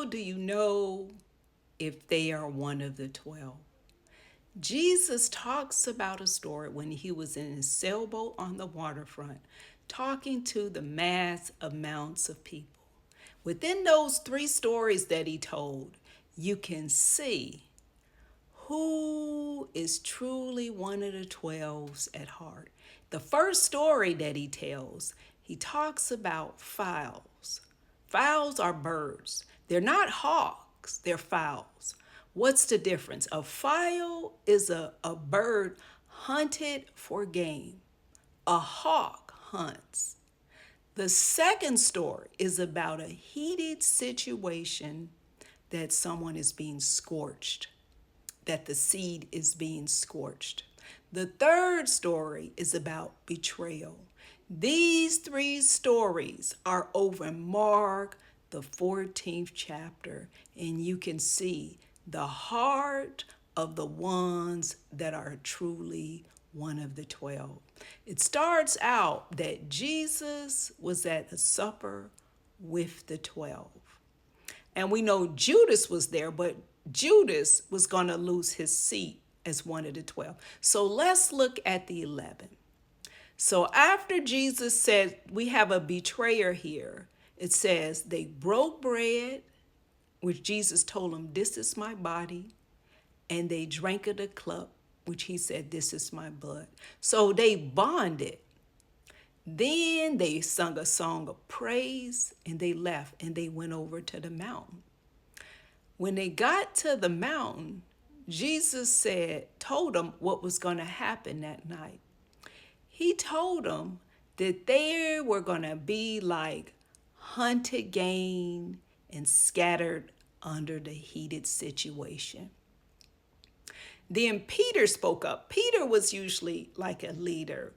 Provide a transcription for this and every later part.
How do you know if they are one of the 12? Jesus talks about a story when he was in his sailboat on the waterfront, talking to the mass amounts of people. Within those three stories that he told, you can see who is truly one of the 12s at heart. The first story that he tells, he talks about fowls. Fowls are birds. They're not hawks, they're fowls. What's the difference? A fowl is a bird hunted for game. A hawk hunts. The second story is about a heated situation that someone is being scorched, that the seed is being scorched. The third story is about betrayal. These three stories are over Mark, the 14th chapter, and you can see the heart of the ones that are truly one of the 12. It starts out that Jesus was at a supper with the 12. And we know Judas was there, but Judas was going to lose his seat as one of the 12. So let's look at the 11. So after Jesus said, we have a betrayer here, it says they broke bread, which Jesus told them, this is my body, and they drank of the cup, which he said, this is my blood. So they bonded. Then they sung a song of praise and they left and they went over to the mountain. When they got to the mountain, Jesus told them what was going to happen that night. He told them that they were going to be like hunted game and scattered under the heated situation. Then Peter spoke up. Peter was usually like a leader.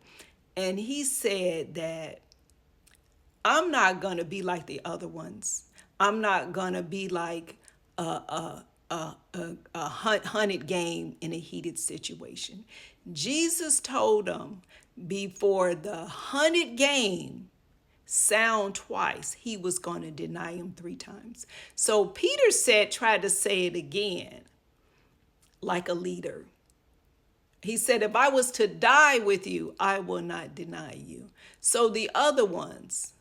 And he said that I'm not going to be like the other ones. I'm not going to be like a hunted game in a heated situation. Jesus told them before the hunted game sound twice, he was going to deny him 3 times. So Peter tried to say it again like a leader. He said, if I was to die with you, I will not deny you. So the other ones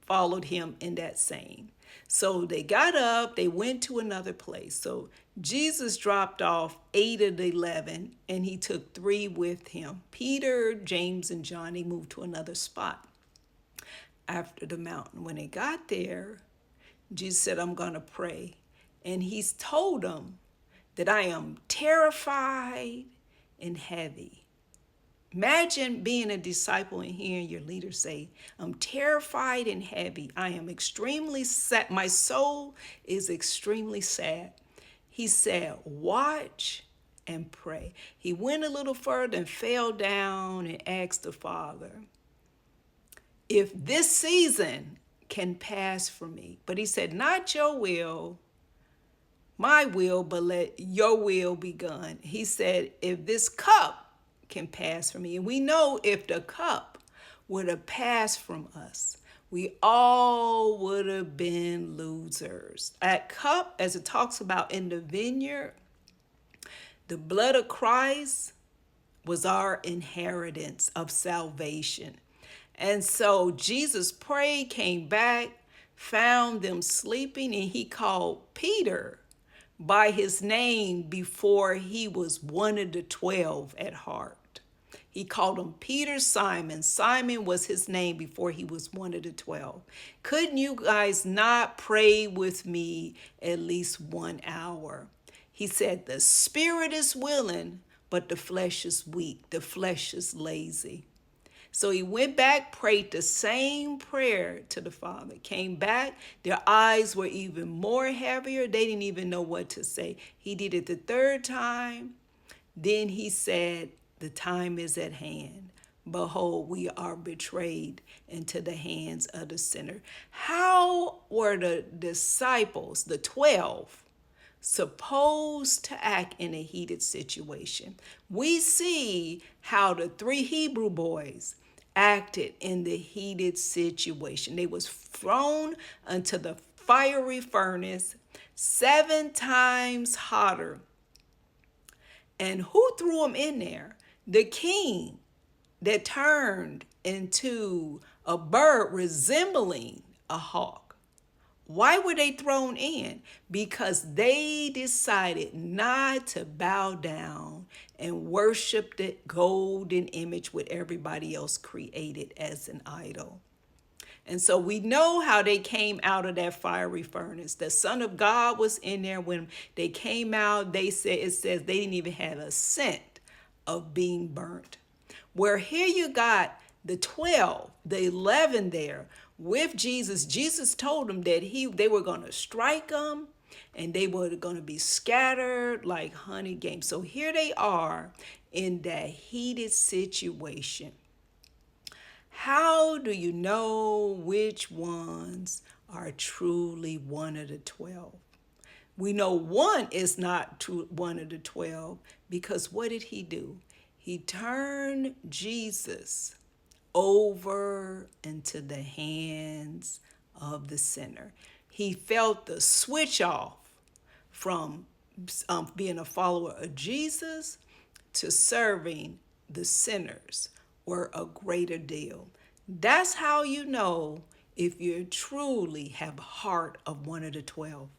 followed him in that saying. So they got up, they went to another place. So Jesus dropped off 8 of the 11 and he took 3 with him. Peter, James, and John, he moved to another spot after the mountain. When they got there, Jesus said, I'm going to pray. And he's told them that I am terrified and heavy. Imagine being a disciple and hearing your leader say, I'm terrified and heavy. I am extremely sad. My soul is extremely sad. He said, watch and pray. He went a little further and fell down and asked the Father, if this season can pass from me. But he said, not your will, my will, but let your will be done. He said, if this cup can pass from me, and we know if the cup would have passed from us, we all would have been losers. That cup, as it talks about in the vineyard, the blood of Christ was our inheritance of salvation. And so Jesus prayed, came back, found them sleeping, and he called Peter by his name before he was one of the 12 at heart. He called him Peter Simon. Simon was his name before he was one of the 12. Couldn't you guys not pray with me at least 1 hour? He said, the spirit is willing, but the flesh is weak. The flesh is lazy. So he went back, prayed the same prayer to the Father, came back. Their eyes were even more heavier. They didn't even know what to say. He did it the 3rd time. Then he said, the time is at hand. Behold, we are betrayed into the hands of the sinner. How were the disciples, the 12, supposed to act in a heated situation? We see how the 3 Hebrew boys acted in the heated situation. They was thrown into the fiery furnace 7 times hotter. And who threw them in there? The king that turned into a bird resembling a hawk. Why were they thrown in? Because they decided not to bow down and worship the golden image what everybody else created as an idol. And so we know how they came out of that fiery furnace. The Son of God was in there when they came out. It says they didn't even have a scent of being burnt. Where here you got the 12, the 11 there with Jesus. Jesus told them that they were going to strike them and they were going to be scattered like honey game. So here they are in that heated situation. How do you know which ones are truly one of the 12? We know one is not one of the 12 because what did he do? He turned Jesus over into the hands of the sinner. He felt the switch off from being a follower of Jesus to serving the sinners were a greater deal. That's how you know if you truly have a heart of one of the 12.